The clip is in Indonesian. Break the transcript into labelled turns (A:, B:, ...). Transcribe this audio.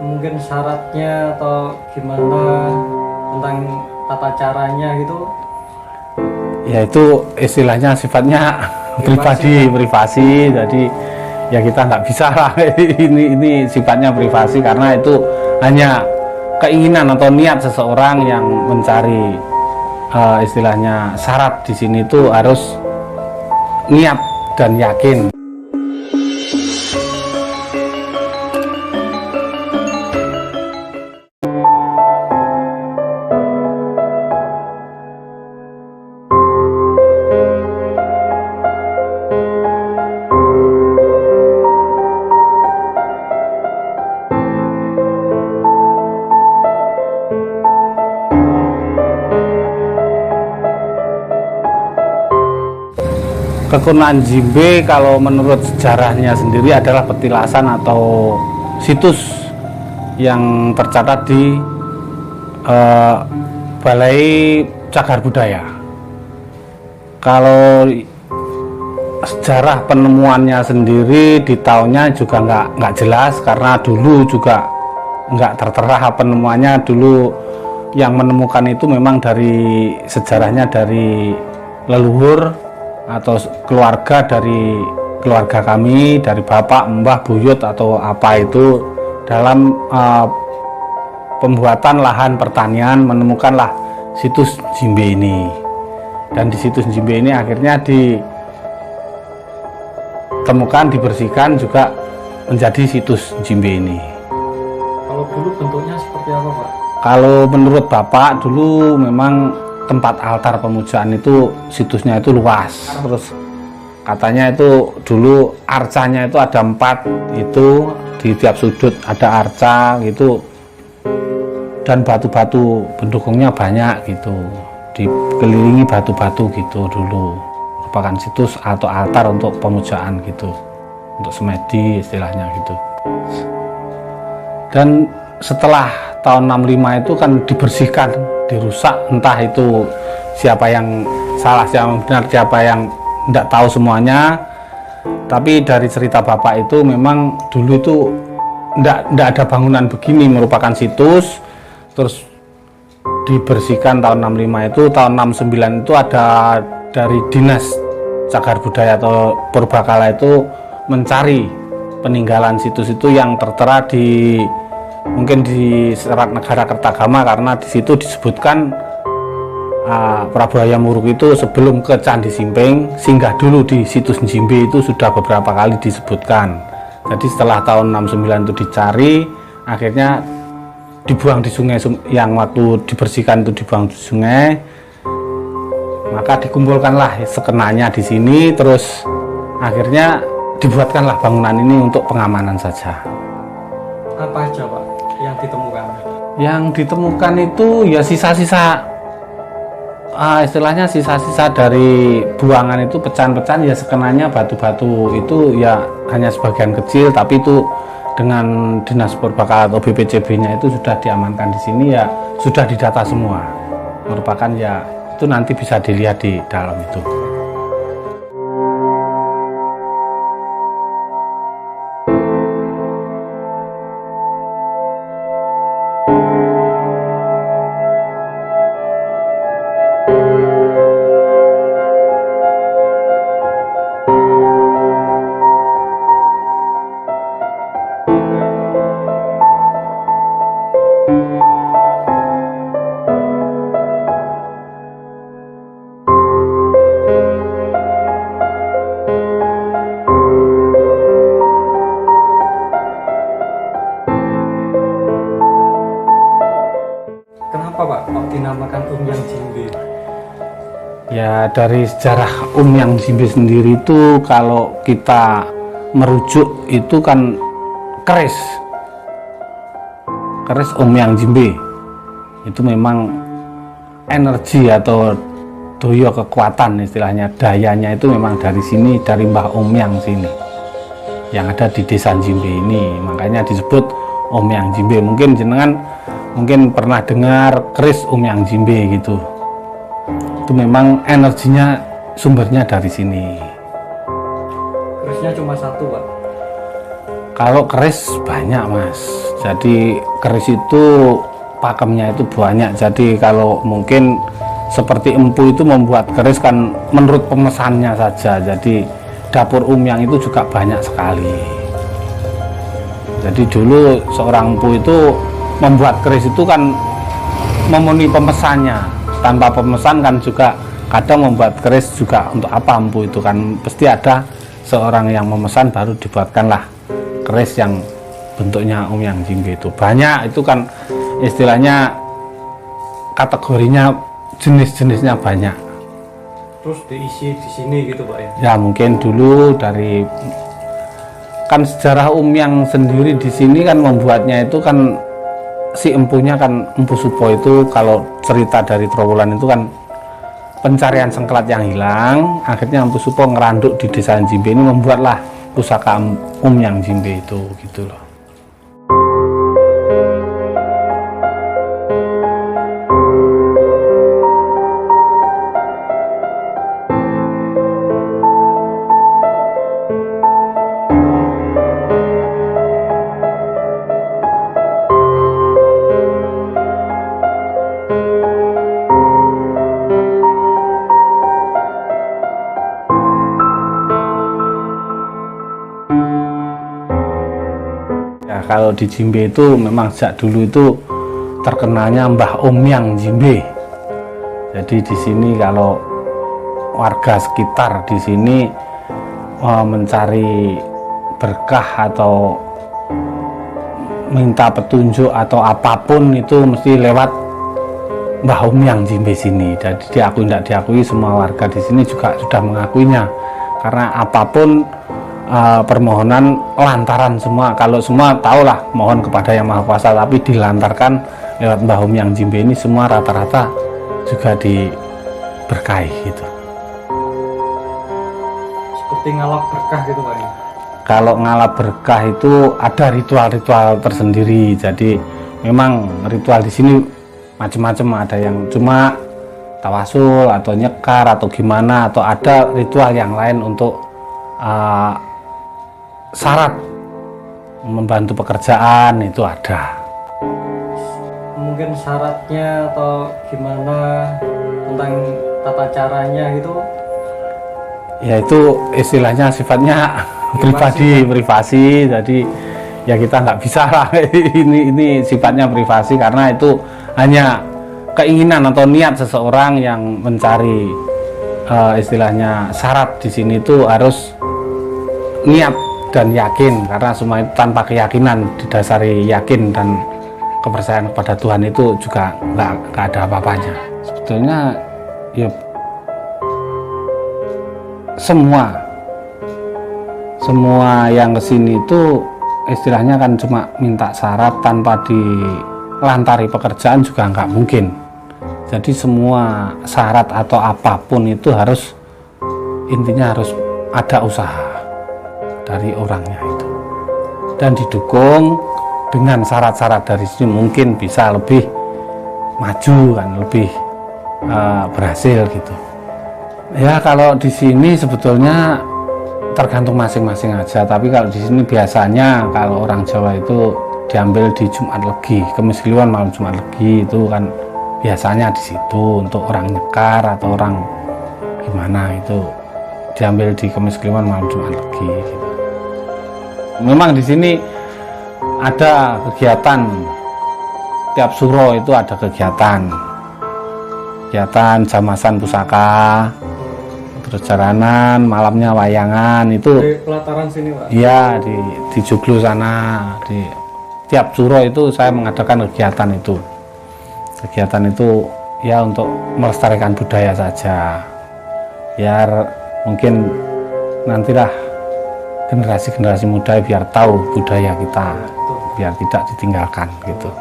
A: mungkin syaratnya atau gimana tentang tata caranya gitu?
B: Ya itu istilahnya sifatnya privasi, jadi ya kita nggak bisa lah ini sifatnya privasi karena itu hanya keinginan atau niat seseorang yang mencari istilahnya syarat di sini itu harus niat dan yakin. Kekunan Jimbe kalau menurut sejarahnya sendiri adalah petilasan atau situs yang tercatat di Balai Cagar Budaya. Kalau sejarah penemuannya sendiri di tahunnya juga nggak jelas karena dulu juga nggak tertera penemuannya. Dulu yang menemukan itu memang dari sejarahnya dari leluhur atau keluarga dari keluarga kami, dari bapak, mbah, buyut atau apa itu dalam pembuatan lahan pertanian menemukanlah situs Jimbe ini. Dan di situs Jimbe ini akhirnya ditemukan, dibersihkan juga menjadi situs Jimbe ini.
A: Kalau dulu bentuknya seperti apa, Pak?
B: Kalau menurut bapak dulu memang tempat altar pemujaan itu situsnya itu luas, terus katanya itu dulu arcanya itu ada 4, itu di tiap sudut ada arca gitu, dan batu-batu pendukungnya banyak gitu, dikelilingi batu-batu gitu. Dulu merupakan situs atau altar untuk pemujaan gitu, untuk semedi istilahnya gitu. Dan setelah tahun 65 itu kan dibersihkan, dirusak, entah itu siapa yang salah, siapa yang benar, siapa yang tidak tahu semuanya. Tapi dari cerita bapak itu memang dulu itu tidak ada bangunan begini, merupakan situs, terus dibersihkan tahun 65 itu. Tahun 69 itu ada dari Dinas Cagar Budaya atau Purbakala itu mencari peninggalan situs itu yang tertera di mungkin di Serat Negara Kertagama, karena di situ disebutkan Prabu Hayam Wuruk itu sebelum ke Candi Simping singgah dulu di situs Jimbe, itu sudah beberapa kali disebutkan. Jadi setelah tahun 69 itu dicari, akhirnya dibuang di sungai yang waktu dibersihkan itu dibuang di sungai, maka dikumpulkanlah sekenanya di sini, terus akhirnya dibuatkanlah bangunan ini untuk pengamanan saja.
A: Apa aja, Pak, yang ditemukan?
B: Yang ditemukan itu ya sisa-sisa istilahnya sisa-sisa dari buangan itu, pecahan-pecahan ya sekenanya batu-batu itu ya hanya sebagian kecil, tapi itu dengan Dinas Purbakala atau BPCB-nya itu sudah diamankan di sini, ya sudah didata semua, merupakan ya itu nanti bisa dilihat di dalam itu.
A: Kenapa, Pak, kok dinamakan Umyang Jimbe?
B: Ya dari sejarah Umyang Jimbe sendiri itu kalau kita merujuk itu kan keris Umyang Jimbe itu memang energi atau doyo kekuatan, istilahnya dayanya itu memang dari sini, dari Mbah Umyang sini yang ada di desa Jimbe ini, makanya disebut Umyang Jimbe. Mungkin jenengan pernah dengar keris Umyang Jimbe gitu. Itu memang energinya sumbernya dari sini.
A: Kerisnya cuma satu, Pak?
B: Kalau keris banyak, Mas. Jadi keris itu pakemnya itu banyak. Jadi kalau mungkin seperti empu itu membuat keris kan menurut pemesannya saja. Jadi dapur Umyang itu juga banyak sekali. Jadi dulu seorang empu itu membuat keris itu kan memenuhi pemesannya. Tanpa pemesan kan juga kadang membuat keris juga untuk apa empu itu kan pasti ada seorang yang memesan baru dibuatkanlah keris yang bentuknya Umyang Jimbe itu. Banyak itu kan istilahnya kategorinya jenis-jenisnya banyak.
A: Terus diisi di sini gitu Pak ya?
B: Ya mungkin dulu dari kan sejarah Umyang sendiri di sini kan membuatnya itu kan si empunya kan Empu Supo itu kalau cerita dari Trowulan itu kan pencarian sengkelat yang hilang, akhirnya Empu Supo ngeranduk di desa Jimbe ini membuatlah pusaka Umyang Jimbe itu gitu loh. Kalau di Jimbe itu memang sejak dulu itu terkenalnya Mbah Umyang Jimbe. Jadi di sini kalau warga sekitar di sini mencari berkah atau minta petunjuk atau apapun itu mesti lewat Mbah Umyang Jimbe sini. Jadi diakui tidak diakui semua warga di sini juga sudah mengakuinya karena apapun permohonan lantaran semua. Kalau semua tahulah mohon kepada Yang Maha Kuasa, tapi dilantarkan lewat Mbah Umyang Jimbe ini semua rata-rata juga diberkahi gitu.
A: Seperti ngalap berkah gitu Pak ya?
B: Kalau ngalap berkah itu ada ritual-ritual tersendiri. Jadi memang ritual di sini macam-macam, ada yang cuma tawasul atau nyekar atau gimana, atau ada ritual yang lain untuk syarat membantu pekerjaan itu ada.
A: Mungkin syaratnya atau gimana tentang tata caranya gitu?
B: Ya itu istilahnya sifatnya privasi. Jadi ya kita nggak bisa lah ini sifatnya privasi karena itu hanya keinginan atau niat seseorang yang mencari istilahnya syarat di sini itu harus niat dan yakin, karena semua itu tanpa keyakinan didasari yakin dan kepercayaan kepada Tuhan itu juga nggak ada apa-apanya. Sebetulnya ya semua yang kesini itu istilahnya kan cuma minta syarat tanpa dilantari pekerjaan juga nggak mungkin. Jadi semua syarat atau apapun itu harus intinya harus ada usaha dari orangnya itu dan didukung dengan syarat-syarat dari sini mungkin bisa lebih maju kan, lebih berhasil gitu. Ya kalau di sini sebetulnya tergantung masing-masing aja, tapi kalau di sini biasanya kalau orang Jawa itu diambil di Jumat Legi, Kemis Kliwon malam Jumat Legi itu kan biasanya di situ untuk orang nyekar atau orang gimana itu diambil di Kemis Kliwon malam Jumat Legi gitu. Memang di sini ada kegiatan tiap suro itu ada kegiatan jamasan pusaka, terus jaranan, malamnya wayangan itu.
A: Di pelataran sini Pak?
B: Iya di Joglo sana, di tiap suro itu saya mengadakan kegiatan itu. Kegiatan itu ya untuk melestarikan budaya saja, biar mungkin nantilah generasi-generasi muda biar tahu budaya kita, biar tidak ditinggalkan gitu.